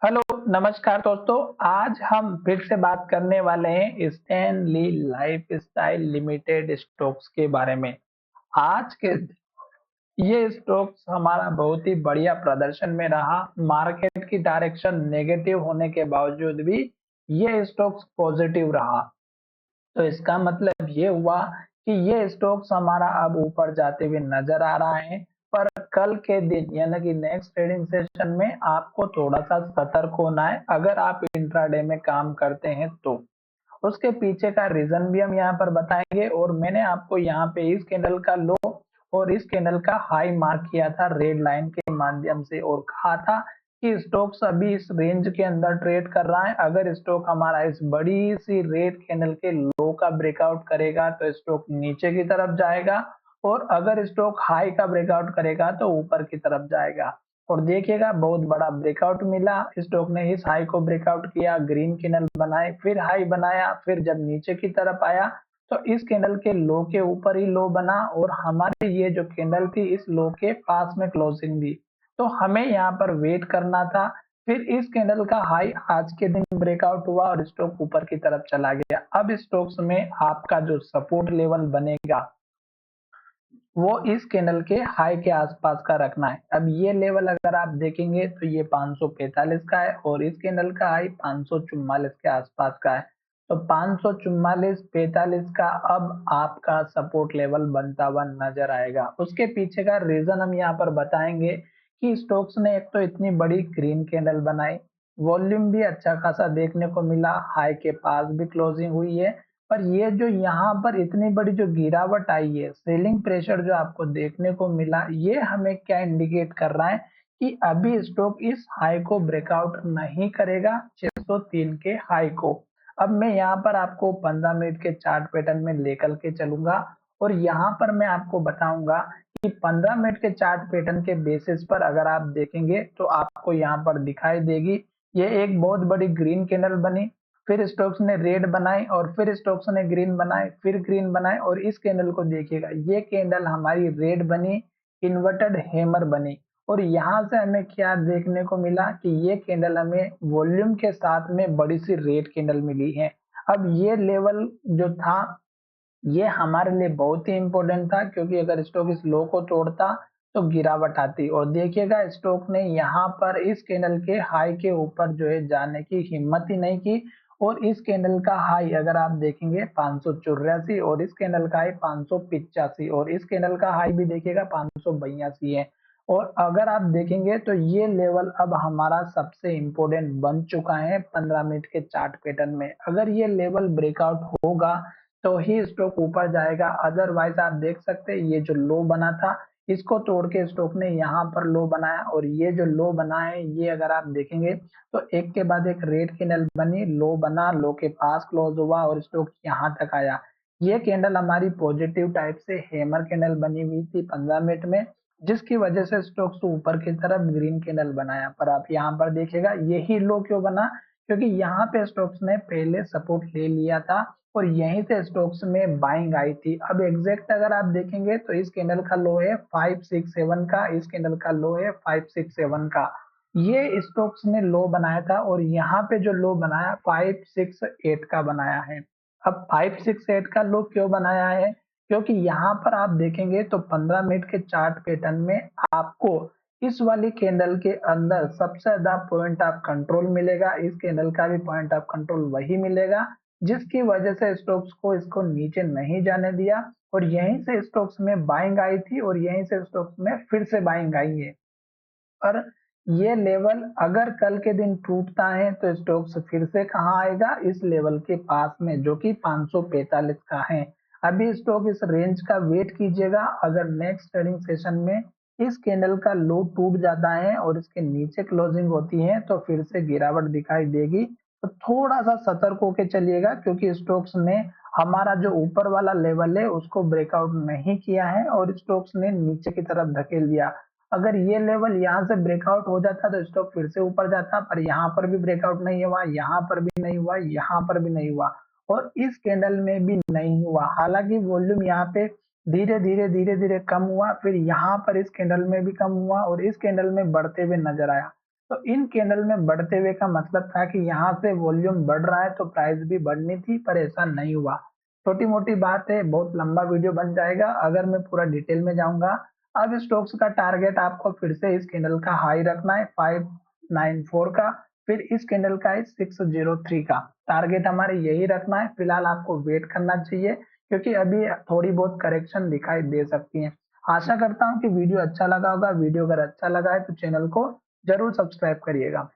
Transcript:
Hello, नमस्कार दोस्तों। आज हम फिर से बात करने वाले हैं स्टैनली लाइफस्टाइल लिमिटेड स्टॉक्स के बारे में। आज के ये स्टॉक्स हमारा बहुत ही बढ़िया प्रदर्शन में रहा। मार्केट की डायरेक्शन नेगेटिव होने के बावजूद भी ये स्टॉक्स पॉजिटिव रहा। तो इसका मतलब ये हुआ कि ये स्टॉक्स हमारा अब ऊपर जाते हुए नजर आ रहा है। पर कल के दिन यानी कि नेक्स्ट ट्रेडिंग सेशन में आपको थोड़ा सा सतर्क होना है अगर आप इंट्राडे में काम करते हैं तो। उसके पीछे का रीजन भी हम यहाँ पर बताएंगे और मैंने आपको यहाँ पे इस कैंडल का लो और इस कैंडल का हाई मार्क किया था रेड लाइन के माध्यम से और कहा था कि स्टॉक्स अभी इस रेंज के अंदर ट्रेड कर रहा है। अगर स्टॉक हमारा इस बड़ी सी रेड कैंडल के लो का ब्रेकआउट करेगा तो स्टॉक नीचे की तरफ जाएगा और अगर स्टॉक हाई का ब्रेकआउट करेगा तो ऊपर की तरफ जाएगा। और देखिएगा बहुत बड़ा ब्रेकआउट मिला, स्टॉक ने इस हाई को ब्रेकआउट किया, ग्रीन कैंडल बनाए, फिर हाई बनाया, फिर जब नीचे की तरफ आया तो इस कैंडल के लो के ऊपर ही लो बना और हमारी ये जो कैंडल थी इस लो के पास में क्लोजिंग दी। तो हमें यहाँ पर वेट करना था। फिर इस कैंडल का हाई आज के दिन ब्रेकआउट हुआ और स्टॉक ऊपर की तरफ चला गया। अब स्टॉक्स में आपका जो सपोर्ट लेवल बनेगा वो इस कैंडल के हाई के आसपास का रखना है। अब ये लेवल अगर आप देखेंगे तो ये 545 का है और इस कैंडल का हाई 544 के आसपास का है। तो 544 45 का अब आपका सपोर्ट लेवल बनता हुआ नजर आएगा। उसके पीछे का रीजन हम यहाँ पर बताएंगे कि स्टॉक्स ने एक तो इतनी बड़ी ग्रीन कैंडल बनाई, वॉल्यूम भी अच्छा खासा देखने को मिला, हाई के पास भी क्लोजिंग हुई है। पर ये जो यहाँ पर इतनी बड़ी जो गिरावट आई है, सेलिंग प्रेशर जो आपको देखने को मिला, ये हमें क्या इंडिकेट कर रहा है कि अभी स्टॉक इस हाई को ब्रेकआउट नहीं करेगा 603 के हाई को। अब मैं यहाँ पर आपको 15 मिनट के चार्ट पैटर्न में लेकर के चलूंगा और यहाँ पर मैं आपको बताऊंगा कि 15 मिनट के चार्ट पैटर्न के बेसिस पर अगर आप देखेंगे तो आपको यहाँ पर दिखाई देगी ये एक बहुत बड़ी ग्रीन कैंडल बनी, फिर स्टोक्स ने रेड बनाई और फिर स्टोक्स ने ग्रीन बनाए, फिर ग्रीन बनाए और इस कैंडल को देखिएगा, ये कैंडल हमारी रेड बनी, इन्वर्टेड हैमर बनी और यहाँ से हमें क्या देखने को मिला कि ये कैंडल हमें वॉल्यूम के साथ में बड़ी सी रेड कैंडल मिली है। अब ये लेवल जो था ये हमारे लिए बहुत ही इंपॉर्टेंट था क्योंकि अगर स्टॉक इस लो को तोड़ता तो गिरावट आती और देखिएगा स्टॉक ने यहाँ पर इस कैंडल के हाई के ऊपर जो है जाने की हिम्मत ही नहीं की और इस कैंडल का हाई अगर आप देखेंगे 584 और इस कैंडल का हाई 585 और इस कैंडल का हाई भी देखिएगा 582 है। और अगर आप देखेंगे तो ये लेवल अब हमारा सबसे इंपॉर्टेंट बन चुका है 15 मिनट के चार्ट पैटर्न में। अगर ये लेवल ब्रेकआउट होगा तो ही स्टॉक ऊपर जाएगा, अदरवाइज आप देख सकते हैं ये जो लो बना था इसको तोड़ के स्टॉक ने यहाँ पर लो बनाया और ये जो लो बना है ये अगर आप देखेंगे तो एक के बाद एक रेड कैंडल बनी, लो बना, लो के पास क्लोज हुआ और स्टॉक यहाँ तक आया। ये कैंडल हमारी पॉजिटिव टाइप से हैमर कैंडल बनी हुई थी 15 मिनट में, जिसकी वजह से स्टॉक्स ऊपर की तरफ ग्रीन कैंडल बनाया। पर आप यहाँ पर देखिएगा यही लो क्यों बना, क्योंकि यहाँ पे स्टॉक्स ने पहले सपोर्ट ले लिया था और यहीं से स्टॉक्स में बाइंग आई थी। अब एग्जैक्ट अगर आप देखेंगे तो इस कैंडल का लो है 567 का, इस कैंडल का लो है 567 का। ये स्टॉक्स ने लो बनाया था और यहाँ पे जो लो बनाया 568 का बनाया है। अब 568 का लो क्यों बनाया है, क्योंकि यहाँ पर आप देखेंगे तो 15 मिनट के चार्ट पैटर्न में आपको इस वाली कैंडल के अंदर सबसे ज्यादा पॉइंट ऑफ कंट्रोल मिलेगा, इस कैंडल का भी पॉइंट ऑफ कंट्रोल वही मिलेगा, जिसकी वजह से स्टॉक्स को इसको नीचे नहीं जाने दिया और यहीं से स्टॉक्स में बाइंग आई थी और यहीं से स्टॉक्स में फिर से बाइंग आई है। और ये लेवल अगर कल के दिन टूटता है तो स्टॉक्स फिर से कहाँ आएगा, इस लेवल के पास में जो कि 545 का है। अभी स्टॉक इस रेंज का वेट कीजिएगा, अगर नेक्स्ट ट्रेडिंग सेशन में इस कैंडल का लो टूट जाता है और इसके नीचे क्लोजिंग होती है तो फिर से गिरावट दिखाई देगी। तो थोड़ा सा सतर्क होके चलिएगा क्योंकि स्टॉक्स ने हमारा जो ऊपर वाला लेवल है उसको ब्रेकआउट नहीं किया है और स्टॉक्स ने नीचे की तरफ धकेल दिया। अगर ये लेवल यहाँ से ब्रेकआउट हो जाता तो स्टॉक फिर से ऊपर जाता, पर यहाँ पर भी ब्रेकआउट नहीं हुआ, यहाँ पर भी नहीं हुआ, यहाँ पर भी नहीं हुआ और इस कैंडल में भी नहीं हुआ। हालांकि वॉल्यूम यहाँ पे धीरे धीरे कम हुआ, फिर यहाँ पर इस कैंडल में भी कम हुआ और इस कैंडल में बढ़ते हुए नजर आया। तो इन कैंडल में बढ़ते हुए का मतलब था कि यहाँ से वॉल्यूम बढ़ रहा है तो प्राइस भी बढ़नी थी, पर ऐसा नहीं हुआ। छोटी मोटी बात है, बहुत लंबा वीडियो बन जाएगा अगर मैं पूरा डिटेल में जाऊंगा। अब स्टॉक्स का टारगेट आपको फिर से इस कैंडल का हाई रखना है 594 का, फिर इस कैंडल का है 603 का। टारगेट हमारे यही रखना है। फिलहाल आपको वेट करना चाहिए क्योंकि अभी थोड़ी बहुत करेक्शन दिखाई दे सकती है। आशा करता हूँ कि वीडियो अच्छा लगा होगा। वीडियो अगर अच्छा लगा है तो चैनल को जरूर सब्सक्राइब करिएगा।